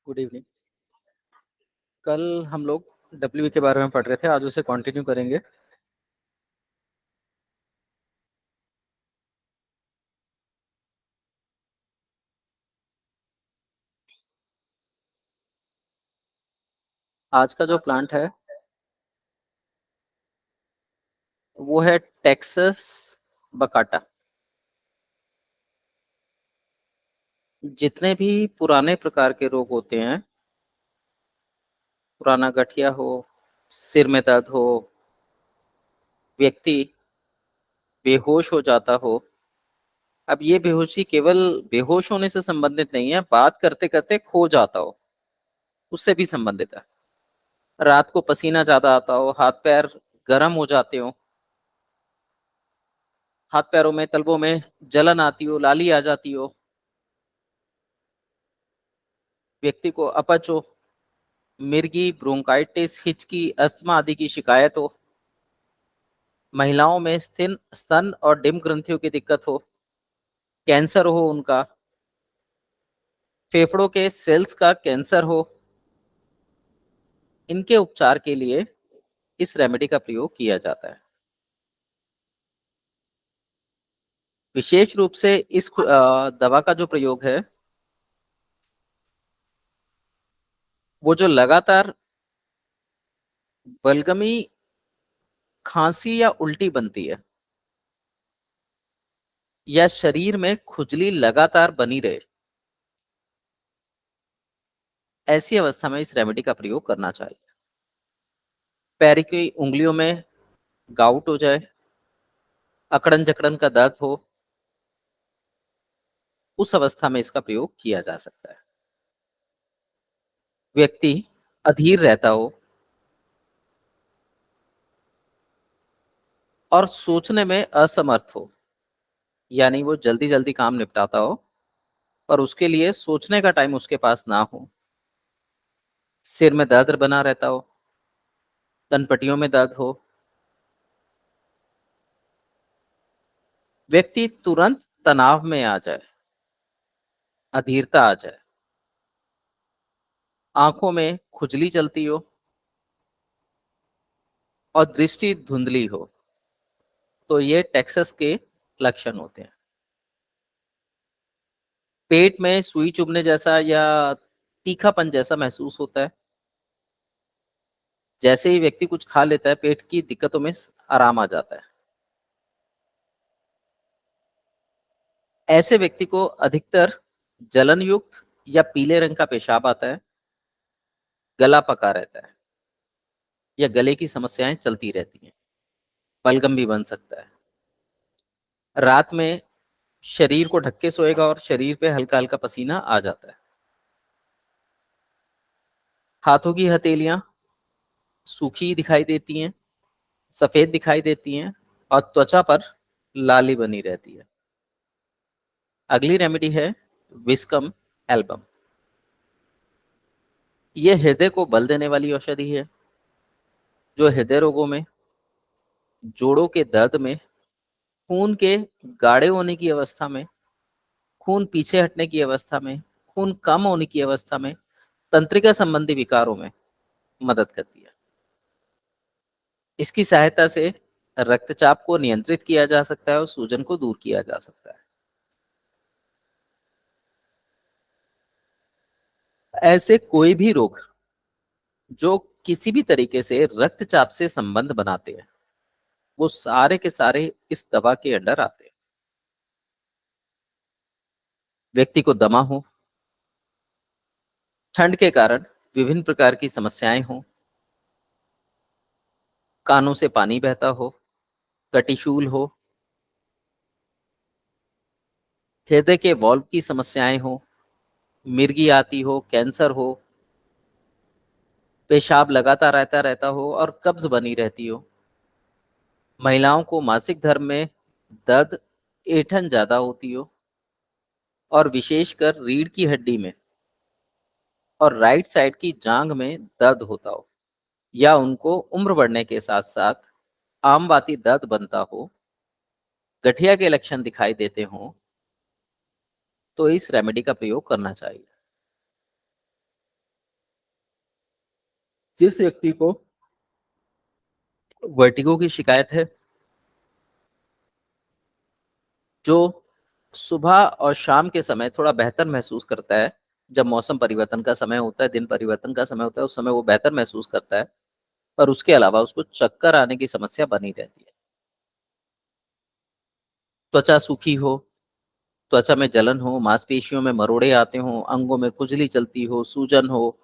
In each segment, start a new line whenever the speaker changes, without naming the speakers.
Good evening. कल हम लोग डब्ल्यू के बारे में पढ़ रहे थे, आज उसे कंटिन्यू करेंगे। आज का जो प्लांट है वो है टेक्सास बकाटा। जितने भी पुराने प्रकार के रोग होते हैं, पुराना गठिया हो, सिर में दर्द हो, व्यक्ति बेहोश हो जाता हो। अब ये बेहोशी केवल बेहोश होने से संबंधित नहीं है, बात करते करते खो जाता हो, उससे भी संबंधित है। रात को पसीना ज्यादा आता हो, हाथ पैर गर्म हो जाते हो, हाथ पैरों में तलवों में जलन आती हो, लाली आ जाती हो, व्यक्ति को अपच हो, मिर्गी, ब्रोंकाइटिस, हिचकी, अस्थमा आदि की शिकायत हो, महिलाओं में स्थिन स्तन और डिम्ब ग्रंथियों की दिक्कत हो, कैंसर हो उनका, फेफड़ों के सेल्स का कैंसर हो, इनके उपचार के लिए इस रेमेडी का प्रयोग किया जाता है। विशेष रूप से इस दवा का जो प्रयोग है वो जो लगातार बलगमी खांसी या उल्टी बनती है, या शरीर में खुजली लगातार बनी रहे, ऐसी अवस्था में इस रेमेडी का प्रयोग करना चाहिए। पैर की उंगलियों में गाउट हो जाए, अकड़न जकड़न का दर्द हो, उस अवस्था में इसका प्रयोग किया जा सकता है। व्यक्ति अधीर रहता हो और सोचने में असमर्थ हो, यानी वो जल्दी जल्दी काम निपटाता हो पर उसके लिए सोचने का टाइम उसके पास ना हो, सिर में दर्द बना रहता हो, तनपटियों में दर्द हो, व्यक्ति तुरंत तनाव में आ जाए, अधीरता आ जाए, आंखों में खुजली चलती हो और दृष्टि धुंधली हो, तो ये टेक्सस के लक्षण होते हैं। पेट में सुई चुभने जैसा या तीखापन जैसा महसूस होता है। जैसे ही व्यक्ति कुछ खा लेता है, पेट की दिक्कतों में आराम आ जाता है। ऐसे व्यक्ति को अधिकतर जलन युक्त या पीले रंग का पेशाब आता है, गला पका रहता है या गले की समस्याएं चलती रहती हैं, बलगम भी बन सकता है। रात में शरीर को ढक के सोएगा और शरीर पे हल्का हल्का पसीना आ जाता है। हाथों की हथेलियां सूखी दिखाई देती हैं, सफेद दिखाई देती हैं और त्वचा पर लाली बनी रहती है। अगली रेमेडी है विस्कम एल्बम। यह हृदय को बल देने वाली औषधि है, जो हृदय रोगों में, जोड़ों के दर्द में, खून के गाढ़े होने की अवस्था में, खून पीछे हटने की अवस्था में, खून कम होने की अवस्था में, तंत्रिका संबंधी विकारों में मदद करती है। इसकी सहायता से रक्तचाप को नियंत्रित किया जा सकता है और सूजन को दूर किया जा सकता है। ऐसे कोई भी रोग जो किसी भी तरीके से रक्तचाप से संबंध बनाते हैं, वो सारे के सारे इस दवा के अंडर आते हैं। व्यक्ति को दमा हो, ठंड के कारण विभिन्न प्रकार की समस्याएं हो, कानों से पानी बहता हो, कटिशूल हो, हृदय के वॉल्व की समस्याएं हो, मिर्गी आती हो, कैंसर हो, पेशाब लगातार रहता रहता हो और कब्ज बनी रहती हो, महिलाओं को मासिक धर्म में दर्द, ऐंठन ज्यादा होती हो और विशेषकर रीढ़ की हड्डी में और राइट साइड की जांघ में दर्द होता हो, या उनको उम्र बढ़ने के साथ साथ आमवाती दर्द बनता हो, गठिया के लक्षण दिखाई देते हों, तो इस रेमेडी का प्रयोग करना चाहिए। जिस व्यक्ति को वर्टिगो की शिकायत है, जो सुबह और शाम के समय थोड़ा बेहतर महसूस करता है, जब मौसम परिवर्तन का समय होता है, दिन परिवर्तन का समय होता है, उस समय वो बेहतर महसूस करता है, पर उसके अलावा उसको चक्कर आने की समस्या बनी रहती है। त्वचा सूखी हो, त्वचा में जलन हो, मांसपेशियों में मरोड़े आते हों, अंगों में खुजली चलती हो, सूजन हो,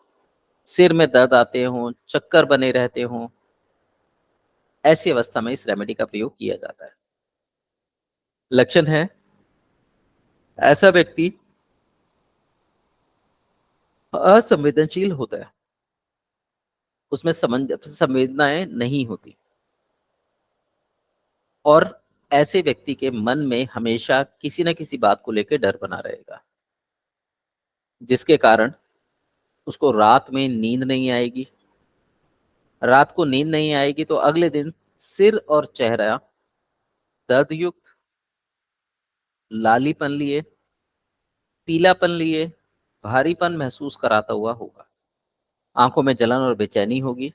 सिर में दर्द आते हों, चक्कर बने रहते हों, ऐसी अवस्था में इस रेमेडी का प्रयोग किया जाता है। लक्षण है, ऐसा व्यक्ति असंवेदनशील होता है, उसमें संवेदनाएं नहीं होती, और ऐसे व्यक्ति के मन में हमेशा किसी न किसी बात को लेकर डर बना रहेगा, जिसके कारण उसको रात में नींद नहीं आएगी। रात को नींद नहीं आएगी तो अगले दिन सिर और चेहरा दर्द युक्त, लालीपन लिए, पीलापन लिए, भारीपन महसूस कराता हुआ होगा। आंखों में जलन और बेचैनी होगी,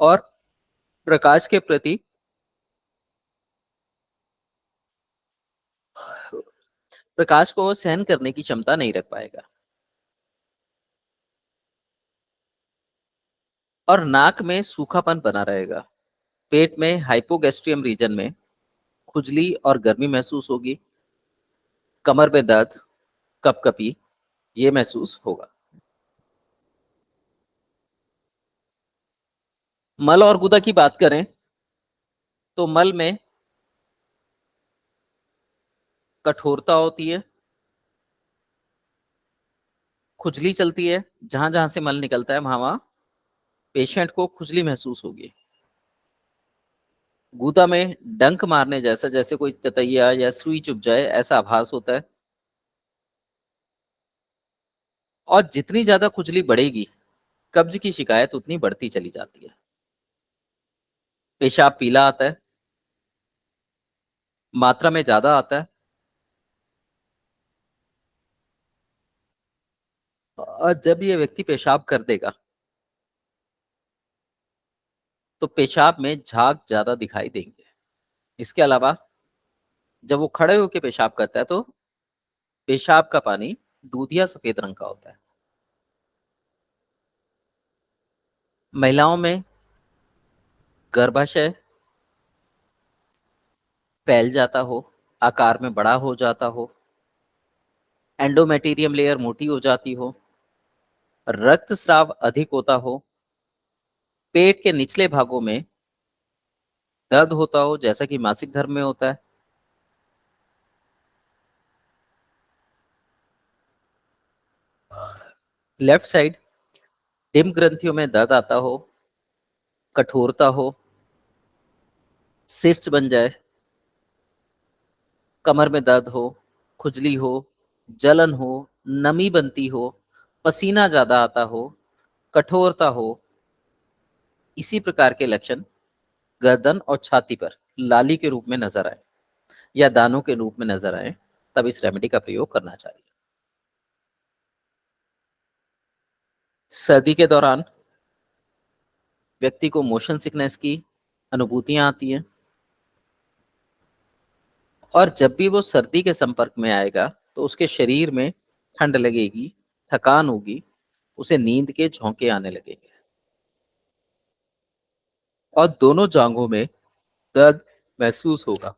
और प्रकाश के प्रति प्रकाश को सहन करने की क्षमता नहीं रख पाएगा, और नाक में सूखापन बना रहेगा। पेट में हाइपोगैस्ट्रियम रीजन में खुजली और गर्मी महसूस होगी। कमर में दर्द, कपकपी, ये महसूस होगा। मल और गुदा की बात करें तो मल में कठोरता होती है, खुजली चलती है, जहां जहां से मल निकलता है वहां वहां पेशेंट को खुजली महसूस होगी। गुदा में डंक मारने जैसा, जैसे कोई ततैया या सुई चुभ जाए, ऐसा आभास होता है। और जितनी ज्यादा खुजली बढ़ेगी, कब्ज की शिकायत उतनी बढ़ती चली जाती है। पेशाब पीला आता है, मात्रा में ज्यादा आता है, और जब ये व्यक्ति पेशाब कर देगा तो पेशाब में झाग ज्यादा दिखाई देंगे। इसके अलावा जब वो खड़े होकर पेशाब करता है तो पेशाब का पानी दूधिया सफेद रंग का होता है। महिलाओं में गर्भाशय फैल जाता हो, आकार में बड़ा हो जाता हो, एंडोमेटीरियम लेयर मोटी हो जाती हो, रक्तस्राव अधिक होता हो, पेट के निचले भागों में दर्द होता हो, जैसा कि मासिक धर्म में होता है, लेफ्ट साइड डिम ग्रंथियों में दर्द आता हो, कठोरता हो, सिस्ट बन जाए, कमर में दर्द हो, खुजली हो, जलन हो, नमी बनती हो, पसीना ज्यादा आता हो, कठोरता हो, इसी प्रकार के लक्षण गर्दन और छाती पर लाली के रूप में नजर आए या दानों के रूप में नजर आए, तब इस रेमेडी का प्रयोग करना चाहिए। सर्दी के दौरान व्यक्ति को मोशन सिकनेस की अनुभूतियां आती हैं, और जब भी वो सर्दी के संपर्क में आएगा तो उसके शरीर में ठंड लगेगी, थकान होगी, उसे नींद के झोंके आने लगेंगे, और दोनों जांघों में दर्द महसूस होगा,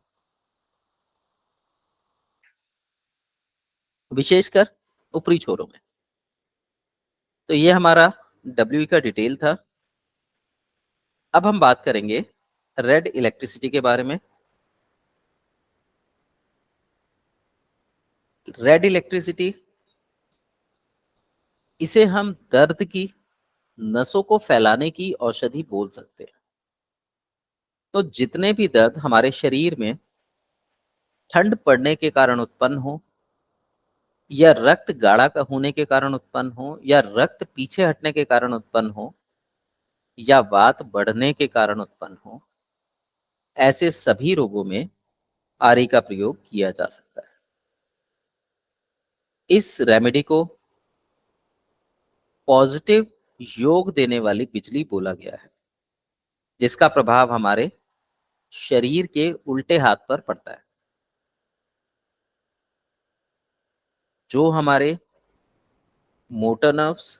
विशेषकर ऊपरी छोरों में। तो ये हमारा डब्ल्यू का डिटेल था। अब हम बात करेंगे रेड इलेक्ट्रिसिटी के बारे में। रेड इलेक्ट्रिसिटी, इसे हम दर्द की नसों को फैलाने की औषधि बोल सकते हैं। तो जितने भी दर्द हमारे शरीर में ठंड पड़ने के कारण उत्पन्न हो, या रक्त गाढ़ा का होने के कारण उत्पन्न हो, या रक्त पीछे हटने के कारण उत्पन्न हो, या वात बढ़ने के कारण उत्पन्न हो, ऐसे सभी रोगों में आरी का प्रयोग किया जा सकता है। इस रेमेडी को पॉजिटिव योग देने वाली बिजली बोला गया है, जिसका प्रभाव हमारे शरीर के उल्टे हाथ पर पड़ता है। जो हमारे मोटर नर्व्स,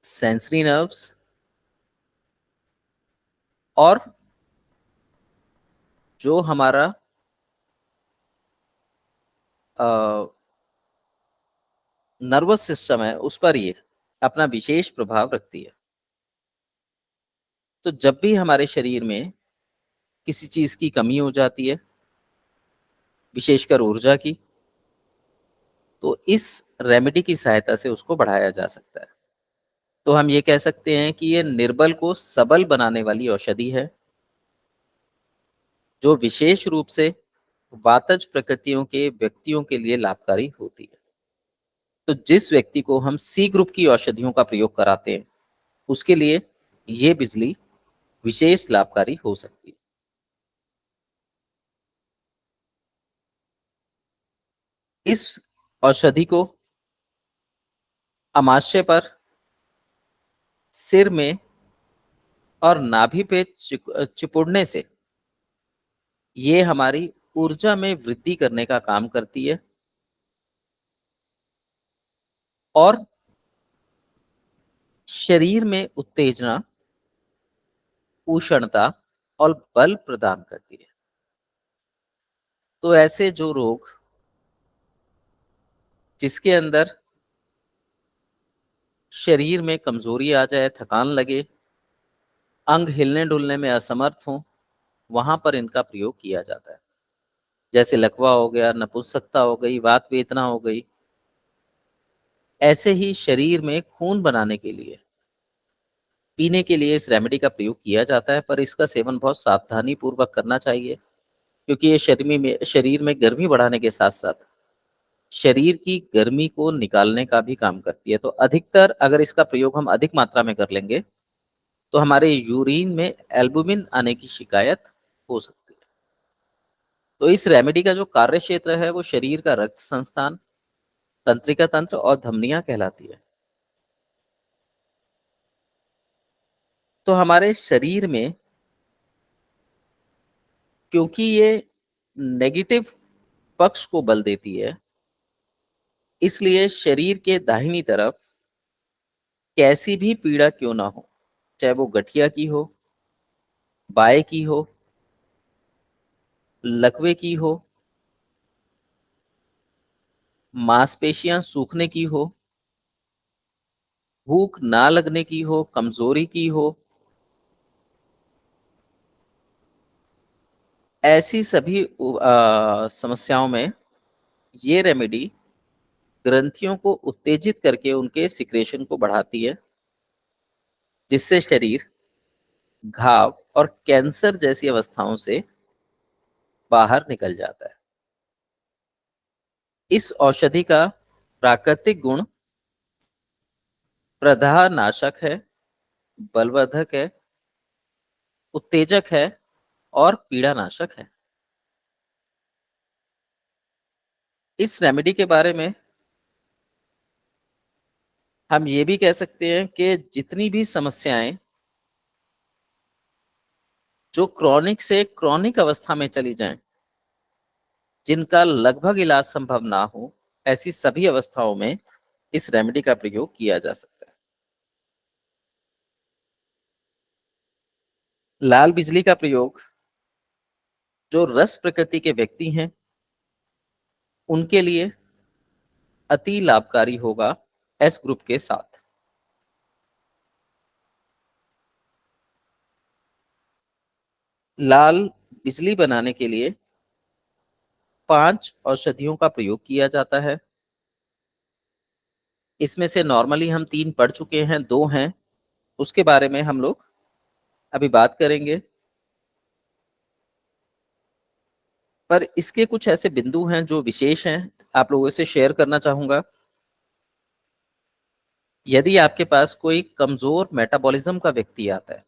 सेंसरी नर्व्स और जो हमारा नर्वस सिस्टम है, उस पर ये अपना विशेष प्रभाव रखती है। तो जब भी हमारे शरीर में किसी चीज की कमी हो जाती है, विशेषकर ऊर्जा की, तो इस रेमेडी की सहायता से उसको बढ़ाया जा सकता है। तो हम ये कह सकते हैं कि ये निर्बल को सबल बनाने वाली औषधि है, जो विशेष रूप से वातज प्रकृतियों के व्यक्तियों के लिए लाभकारी होती है। तो जिस व्यक्ति को हम सी ग्रुप की औषधियों का प्रयोग कराते हैं, उसके लिए ये बिजली विशेष लाभकारी हो सकती है। इस औषधि को अमाशय पर, सिर में और नाभि पे चिपुड़ने से ये हमारी ऊर्जा में वृद्धि करने का काम करती है और शरीर में उत्तेजना, उष्णता और बल प्रदान करती है। तो ऐसे जो रोग जिसके अंदर शरीर में कमजोरी आ जाए, थकान लगे, अंग हिलने डुलने में असमर्थ हो, वहां पर इनका प्रयोग किया जाता है। जैसे लकवा हो गया, नपुंसकता हो गई, वात वेदना हो गई। ऐसे ही शरीर में खून बनाने के लिए, पीने के लिए इस रेमेडी का प्रयोग किया जाता है, पर इसका सेवन बहुत सावधानी पूर्वक करना चाहिए, क्योंकि ये शरीर में गर्मी बढ़ाने के साथ साथ शरीर की गर्मी को निकालने का भी काम करती है। तो अधिकतर अगर इसका प्रयोग हम अधिक मात्रा में कर लेंगे, तो हमारे यूरिन में एल्बुमिन आने की शिकायत हो सकती है। तो इस रेमेडी का जो कार्य क्षेत्र है, वो शरीर का रक्त संस्थान, तंत्रिका तंत्र और धमनियां कहलाती है। तो हमारे शरीर में, क्योंकि ये नेगेटिव पक्ष को बल देती है, इसलिए शरीर के दाहिनी तरफ कैसी भी पीड़ा क्यों ना हो, चाहे वो गठिया की हो, बाय की हो, लकवे की हो, मांसपेशियां सूखने की हो, भूख ना लगने की हो, कमजोरी की हो, ऐसी सभी समस्याओं में ये रेमेडी ग्रंथियों को उत्तेजित करके उनके सिक्रेशन को बढ़ाती है, जिससे शरीर घाव और कैंसर जैसी अवस्थाओं से बाहर निकल जाता है। इस औषधि का प्राकृतिक गुण प्रदाह नाशक है, बलवर्धक है, उत्तेजक है और पीड़ा नाशक है। इस रेमेडी के बारे में हम ये भी कह सकते हैं कि जितनी भी समस्याएं जो क्रॉनिक से क्रॉनिक अवस्था में चली जाएं, जिनका लगभग इलाज संभव ना हो, ऐसी सभी अवस्थाओं में इस रेमेडी का प्रयोग किया जा सकता है। लाल बिजली का प्रयोग जो रस प्रकृति के व्यक्ति हैं, उनके लिए अति लाभकारी होगा एस ग्रुप के साथ। लाल बिजली बनाने के लिए 5 औषधियों का प्रयोग किया जाता है। इसमें से नॉर्मली हम 3 पढ़ चुके हैं, 2 हैं, उसके बारे में हम लोग अभी बात करेंगे। पर इसके कुछ ऐसे बिंदु हैं जो विशेष हैं, आप लोगों से शेयर करना चाहूंगा। यदि आपके पास कोई कमजोर मेटाबॉलिज्म का व्यक्ति आता है,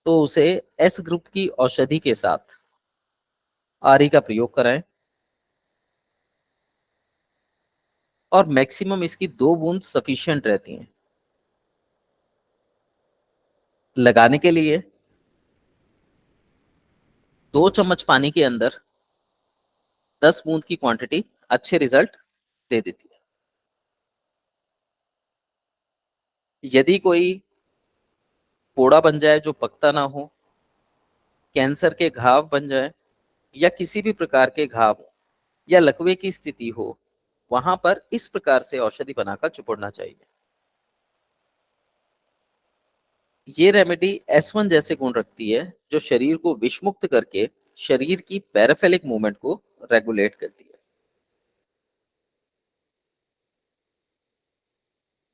तो उसे एस ग्रुप की औषधि के साथ आरी का प्रयोग कराएं। और मैक्सिमम इसकी 2 बूंद सफिशिएंट रहती हैं। लगाने के लिए 2 चम्मच पानी के अंदर 10 बूंद की क्वांटिटी अच्छे रिजल्ट दे देती है। यदि कोई फोड़ा बन जाए जो पकता ना हो, कैंसर के घाव बन जाए, या किसी भी प्रकार के घाव या लकवे की स्थिति हो, वहां पर इस प्रकार से औषधि बनाकर चुपड़ना चाहिए। ये रेमेडी S1 जैसे गुण रखती है, जो शरीर को विषमुक्त करके शरीर की पैराफेलिक मूवमेंट को रेगुलेट करती है।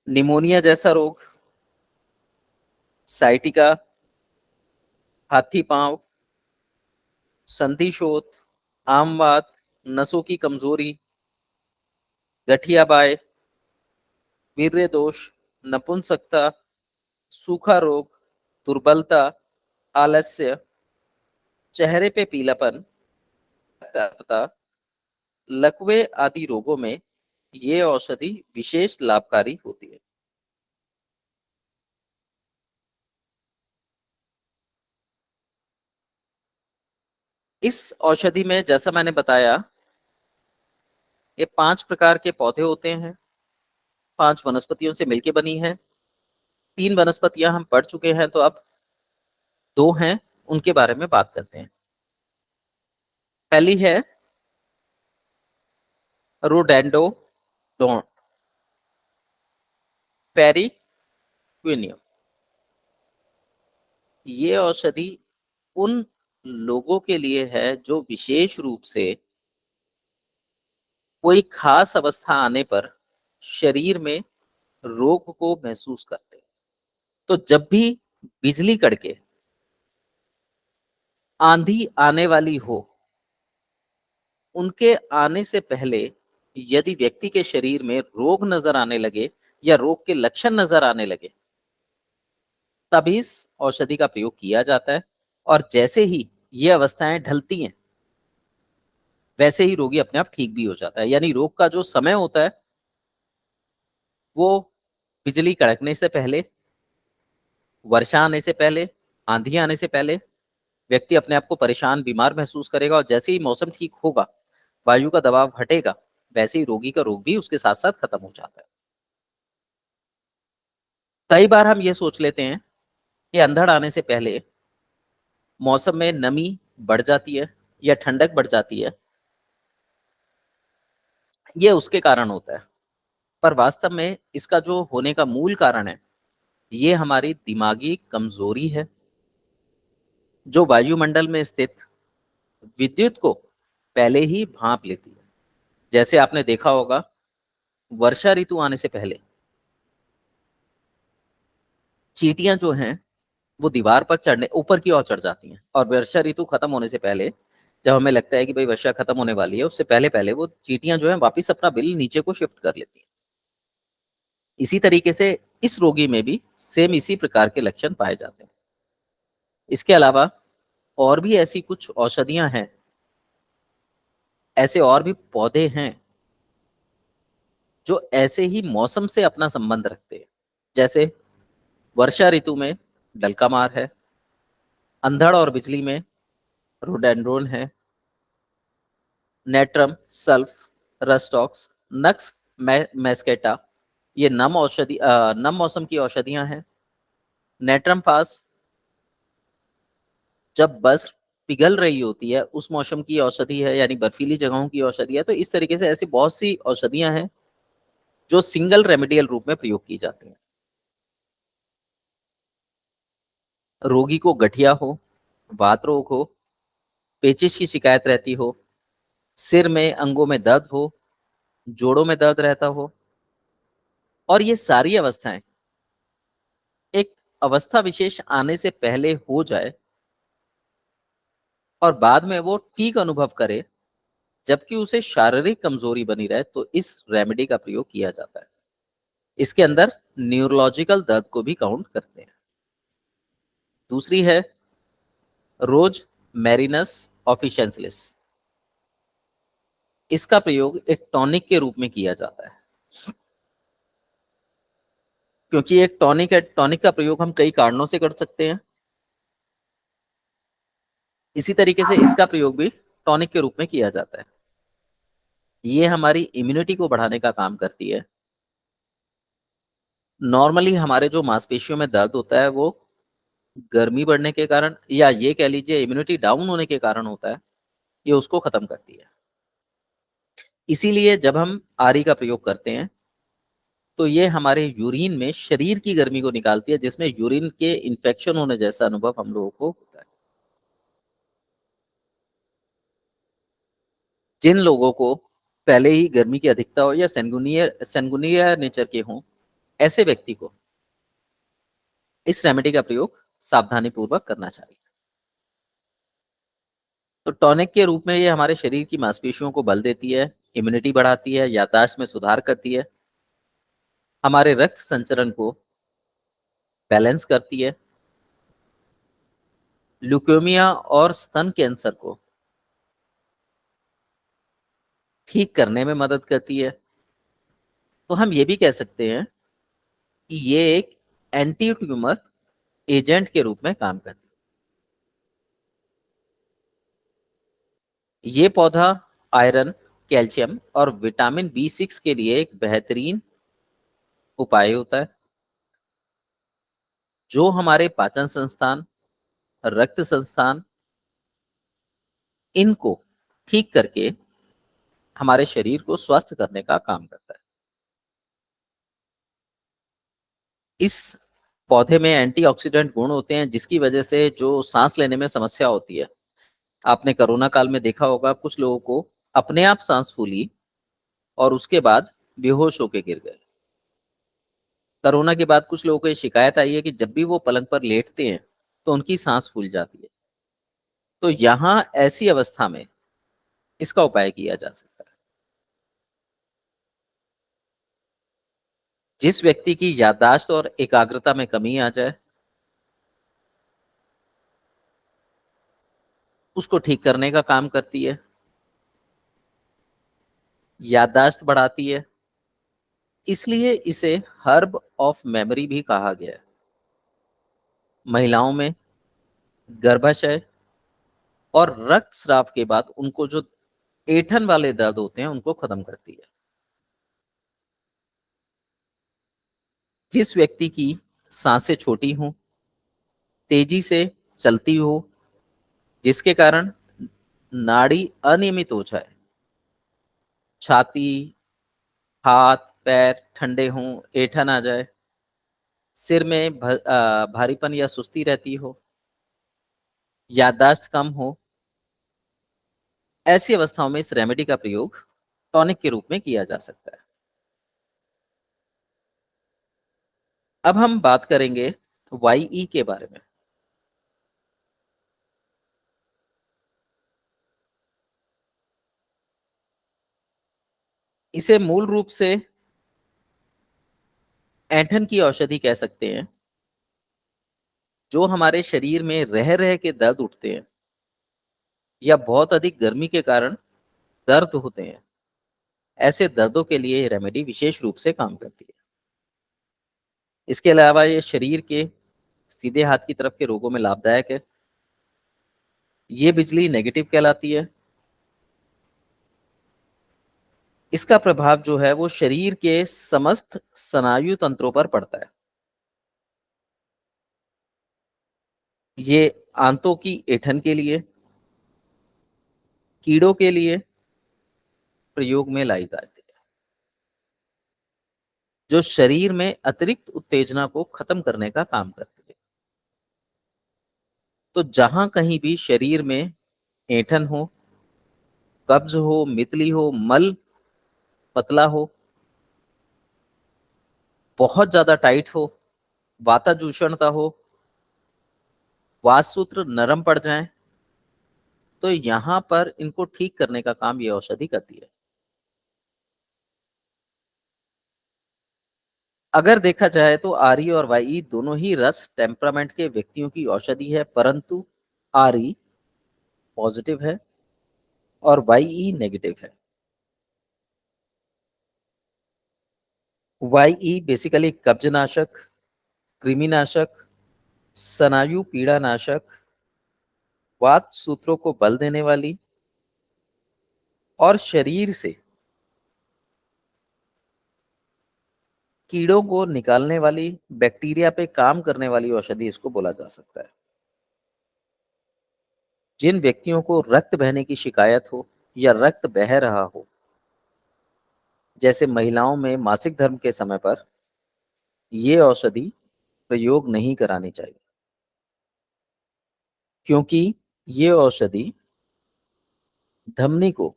निमोनिया जैसा रोग, साइटिका, हाथी पांव, संधिशोथ, आमवात, नसों की कमजोरी, गठिया बाय, वीर्य दोष, नपुंसकता, सूखा रोग, दुर्बलता, आलस्य, चेहरे पे पीलापन तथा लकवे आदि रोगों में ये औषधि विशेष लाभकारी होती है। इस औषधि में जैसा मैंने बताया, ये 5 प्रकार के पौधे होते हैं, 5 वनस्पतियों से मिलकर बनी है। 3 वनस्पतियां हम पढ़ चुके हैं, तो अब 2 हैं, उनके बारे में बात करते हैं। पहली है रोडेंडोडोन पेरिक्विनियम। ये औषधि उन लोगों के लिए है जो विशेष रूप से कोई खास अवस्था आने पर शरीर में रोग को महसूस करते हैं। तो जब भी बिजली कड़के, आंधी आने वाली हो, उनके आने से पहले यदि व्यक्ति के शरीर में रोग नजर आने लगे या रोग के लक्षण नजर आने लगे, तब इस औषधि का प्रयोग किया जाता है। और जैसे ही ये अवस्थाएं ढलती हैं, वैसे ही रोगी अपने आप ठीक भी हो जाता है। यानी रोग का जो समय होता है, वो बिजली कड़कने से पहले, वर्षा आने से पहले, आंधी आने से पहले व्यक्ति अपने आप को परेशान, बीमार महसूस करेगा। और जैसे ही मौसम ठीक होगा, वायु का दबाव हटेगा, वैसे ही रोगी का रोग भी उसके साथ साथ खत्म हो जाता है। कई बार हम ये सोच लेते हैं कि अंधड़ आने से पहले मौसम में नमी बढ़ जाती है या ठंडक बढ़ जाती है, ये उसके कारण होता है। पर वास्तव में इसका जो होने का मूल कारण है, ये हमारी दिमागी कमजोरी है, जो वायुमंडल में स्थित विद्युत को पहले ही भांप लेती है। जैसे आपने देखा होगा, वर्षा ऋतु आने से पहले चींटियां जो हैं, वो दीवार पर चढ़ने, ऊपर की ओर चढ़ जाती हैं। और वर्षा ऋतु खत्म होने से पहले, जब हमें लगता है कि भाई वर्षा खत्म होने वाली है, उससे पहले पहले वो चींटियां जो है वापस अपना बिल नीचे को शिफ्ट कर लेती हैं। इसी तरीके से इस रोगी में भी सेम इसी प्रकार के लक्षण पाए जाते हैं। इसके अलावा और भी ऐसी कुछ औषधियां हैं, ऐसे और भी पौधे हैं जो ऐसे ही मौसम से अपना संबंध रखते हैं। जैसे वर्षा ऋतु में डलकामार है, अंधड़ और बिजली में रोडेंड्रोन है, नेट्रम, सल्फ, रस्टॉक्स, नक्स मैस्केटा, ये नम मौसम की औषधियां हैं। नेट्रम पास जब बर्फ पिघल रही होती है, उस मौसम की औषधि है, यानी बर्फीली जगहों की औषधि है। तो इस तरीके से ऐसी बहुत सी औषधियां हैं जो सिंगल रेमेडियल रूप में प्रयोग की जाती हैं। रोगी को गठिया हो, वात रोग हो, पेचिश की शिकायत रहती हो, सिर में अंगों में दर्द हो, जोड़ों में दर्द रहता हो, और ये सारी अवस्थाएं एक अवस्था विशेष आने से पहले हो जाए और बाद में वो ठीक अनुभव करे, जबकि उसे शारीरिक कमजोरी बनी रहे, तो इस रेमेडी का प्रयोग किया जाता है। इसके अंदर न्यूरोलॉजिकल दर्द को भी काउंट करते हैं। दूसरी है रोज मैरिनस ऑफिशियंसिलिस। इसका प्रयोग एक टॉनिक के रूप में किया जाता है। क्योंकि एक टॉनिक है, टॉनिक का प्रयोग हम कई कारणों से कर सकते हैं। इसी तरीके से इसका प्रयोग भी टॉनिक के रूप में किया जाता है। ये हमारी इम्यूनिटी को बढ़ाने का काम करती है। नॉर्मली हमारे जो मांसपेशियों में दर्द होता है वो गर्मी बढ़ने के कारण, या ये कह लीजिए इम्यूनिटी डाउन होने के कारण होता है, ये उसको खत्म करती है। इसीलिए जब हम आरी का प्रयोग करते हैं तो ये हमारे यूरिन में शरीर की गर्मी को निकालती है, जिसमें यूरिन के इन्फेक्शन होने जैसा अनुभव हम लोगों को होता है। जिन लोगों को पहले ही गर्मी की अधिकता हो या सेंगुनिया नेचर के हों, ऐसे व्यक्ति को इस रेमेडी का प्रयोग सावधानी पूर्वक करना चाहिए। तो टॉनिक के रूप में ये हमारे शरीर की मांसपेशियों को बल देती है, इम्यूनिटी बढ़ाती है, याददाश्त में सुधार करती है, हमारे रक्त संचरण को बैलेंस करती है, ल्यूकेमिया और स्तन कैंसर को ठीक करने में मदद करती है। तो हम ये भी कह सकते हैं कि ये एक एंटी ट्यूमर एजेंट के रूप में काम करती है। ये पौधा आयरन, कैल्शियम और विटामिन B6 के लिए एक बेहतरीन उपाय होता है, जो हमारे पाचन संस्थान, रक्त संस्थान, इनको ठीक करके हमारे शरीर को स्वस्थ करने का काम करता है। इस पौधे में एंटीऑक्सीडेंट गुण होते हैं, जिसकी वजह से जो सांस लेने में समस्या होती है, आपने कोरोना काल में देखा होगा कुछ लोगों को अपने आप सांस फूली और उसके बाद बेहोश होके गिर गए। कोरोना के बाद कुछ लोगों को ये शिकायत आई है कि जब भी वो पलंग पर लेटते हैं तो उनकी सांस फूल जाती है। तो यहाँ ऐसी अवस्था में इसका उपाय किया जा सकता है। जिस व्यक्ति की याददाश्त और एकाग्रता में कमी आ जाए, उसको ठीक करने का काम करती है, याददाश्त बढ़ाती है। इसलिए इसे हर्ब ऑफ मेमोरी भी कहा गया है। महिलाओं में गर्भाशय और रक्तस्राव के बाद उनको जो ऐंठन वाले दर्द होते हैं उनको खत्म करती है। जिस व्यक्ति की सांसें छोटी हों, तेजी से चलती हो, जिसके कारण नाड़ी अनियमित हो जाए, छाती, हाथ, पैर ठंडे हों, ऐंठन आ जाए, सिर में भारीपन या सुस्ती रहती हो, याददाश्त कम हो, ऐसी अवस्थाओं में इस रेमेडी का प्रयोग टॉनिक के रूप में किया जा सकता है। अब हम बात करेंगे वाई के बारे में। इसे मूल रूप से ऐंठन की औषधि कह सकते हैं। जो हमारे शरीर में रह रह के दर्द उठते हैं या बहुत अधिक गर्मी के कारण दर्द होते हैं, ऐसे दर्दों के लिए ये रेमेडी विशेष रूप से काम करती है। इसके अलावा ये शरीर के सीधे हाथ की तरफ के रोगों में लाभदायक है। ये बिजली नेगेटिव कहलाती है। इसका प्रभाव जो है वो शरीर के समस्त स्नायु तंत्रों पर पड़ता है। ये आंतों की ऐंठन के लिए, कीड़ों के लिए प्रयोग में लाई जाती है, जो शरीर में अतिरिक्त उत्तेजना को खत्म करने का काम करती है। तो जहां कहीं भी शरीर में ऐंठन हो, कब्ज हो, मितली हो, मल पतला हो, बहुत ज्यादा टाइट हो, वाताजूषणता हो, वातसूत्र नरम पड़ जाए, तो यहां पर इनको ठीक करने का काम ये औषधि करती है। अगर देखा जाए तो आरई और वाई दोनों ही रस टेम्परामेंट के व्यक्तियों की औषधि है, परंतु आरई पॉजिटिव है और वाई नेगेटिव है। वाई बेसिकली कब्जनाशक, कृमिनाशक, स्नायु पीड़ा नाशक, वात सूत्रों को बल देने वाली और शरीर से कीड़ों को निकालने वाली, बैक्टीरिया पे काम करने वाली औषधि इसको बोला जा सकता है। जिन व्यक्तियों को रक्त बहने की शिकायत हो या रक्त बह रहा हो, जैसे महिलाओं में मासिक धर्म के समय पर, ये औषधि प्रयोग नहीं करानी चाहिए, क्योंकि ये औषधि धमनी को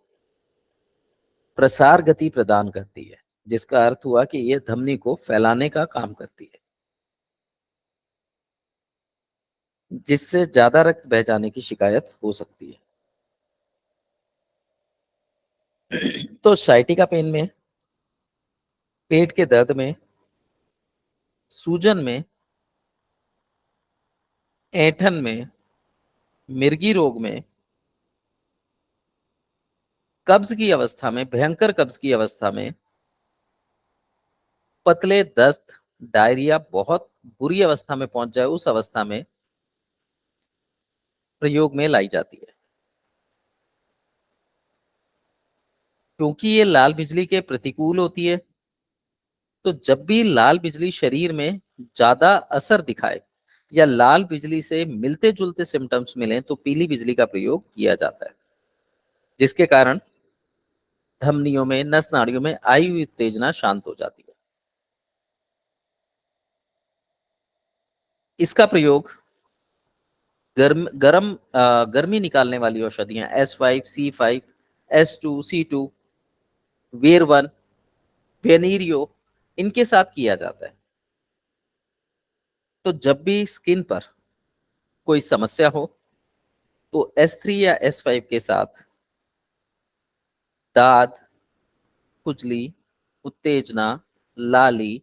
प्रसार गति प्रदान करती है, जिसका अर्थ हुआ कि ये धमनी को फैलाने का काम करती है, जिससे ज्यादा रक्त बह जाने की शिकायत हो सकती है। तो साइटिका पेन में, पेट के दर्द में, सूजन में, ऐंठन में, मिर्गी रोग में, कब्ज की अवस्था में, भयंकर कब्ज की अवस्था में, पतले दस्त, डायरिया बहुत बुरी अवस्था में पहुंच जाए उस अवस्था में प्रयोग में लाई जाती है। क्योंकि ये लाल बिजली के प्रतिकूल होती है, तो जब भी लाल बिजली शरीर में ज्यादा असर दिखाए या लाल बिजली से मिलते जुलते सिम्टम्स मिलें तो पीली बिजली का प्रयोग किया जाता है, जिसके कारण धमनियों में, नस नाड़ियों में आई हुई उत्तेजना शांत हो जाती है। इसका प्रयोग गर्मी निकालने वाली औषधियां S5, C5, S2, C2, where 1, वेनीरियो, इनके साथ किया जाता है। तो जब भी स्किन पर कोई समस्या हो तो S3 या S5 के साथ दाद, खुजली, उत्तेजना, लाली,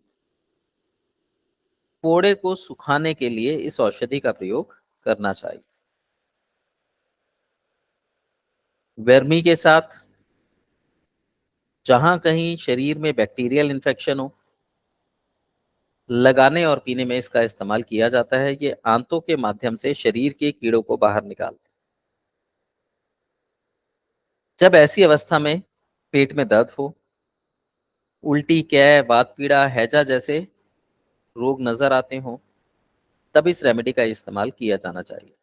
फोड़े को सुखाने के लिए इस औषधि का प्रयोग करना चाहिए। वर्मी के साथ जहां कहीं शरीर में बैक्टीरियल इन्फेक्शन हो, लगाने और पीने में इसका इस्तेमाल किया जाता है। ये आंतों के माध्यम से शरीर के कीड़ों को बाहर निकाल। जब ऐसी अवस्था में पेट में दर्द हो, उल्टी, कै, वात पीड़ा, हैजा जैसे रोग नजर आते हो, तब इस रेमेडी का इस्तेमाल किया जाना चाहिए।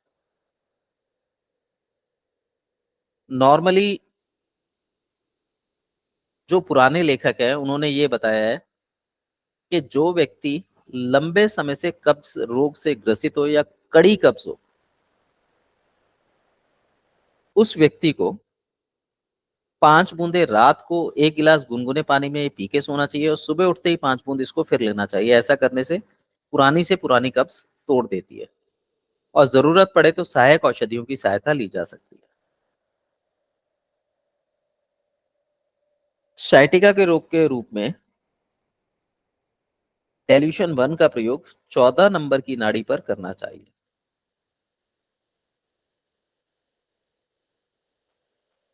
नॉर्मली जो पुराने लेखक हैं उन्होंने ये बताया है कि जो व्यक्ति लंबे समय से कब्ज रोग से ग्रसित हो या कड़ी कब्ज हो, उस व्यक्ति को 5 बूंदे रात को 1 गिलास गुनगुने पानी में पी के सोना चाहिए और सुबह उठते ही 5 बूंद इसको फिर लेना चाहिए। ऐसा करने से पुरानी कब्ज तोड़ देती है और जरूरत पड़े तो सहायक औषधियों की सहायता ली जा सकती है। शाइटिका के रोग के रूप में टेल्यूशन 1 का प्रयोग 14 नंबर की नाड़ी पर करना चाहिए।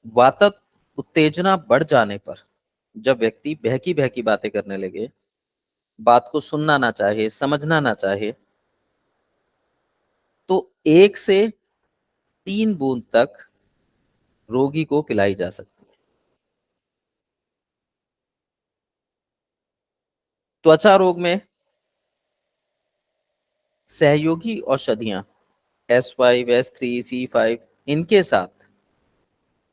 वातत उत्तेजना बढ़ जाने पर, जब व्यक्ति बहकी बहकी बातें करने लगे, बात को सुनना ना चाहे, समझना ना चाहे, तो 1 से 3 बूंद तक रोगी को पिलाई जा सकती है। त्वचा रोग में सहयोगी औषधियां S5, S3, C5, इनके साथ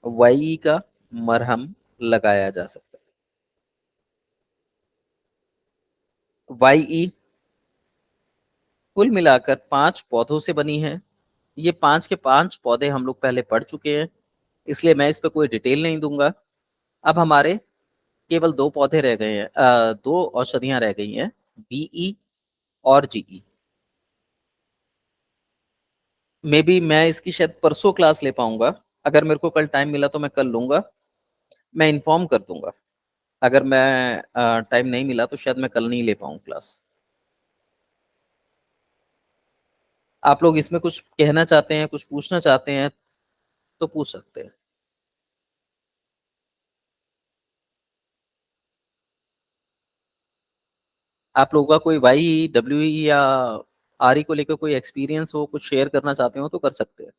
वाई का मरहम लगाया जा सकता है। वाई कुल मिलाकर 5 पौधों से बनी है। ये 5 के 5 पौधे हम लोग पहले पढ़ चुके हैं, इसलिए मैं इस पे कोई डिटेल नहीं दूंगा। अब हमारे केवल 2 पौधे रह गए हैं, 2 औषधियां रह गई हैं, BE और GE। मे बी मैं इसकी शायद परसों क्लास ले पाऊंगा। अगर मेरे को कल टाइम मिला तो मैं कल लूंगा, मैं इन्फॉर्म कर दूंगा। अगर मैं टाइम नहीं मिला तो शायद मैं कल नहीं ले पाऊँ क्लास। आप लोग इसमें कुछ कहना चाहते हैं, कुछ पूछना चाहते हैं तो पूछ सकते हैं। आप लोगों का कोई वाई, डब्ल्यू या आर को लेकर कोई एक्सपीरियंस हो, कुछ शेयर करना चाहते हो तो कर सकते हैं।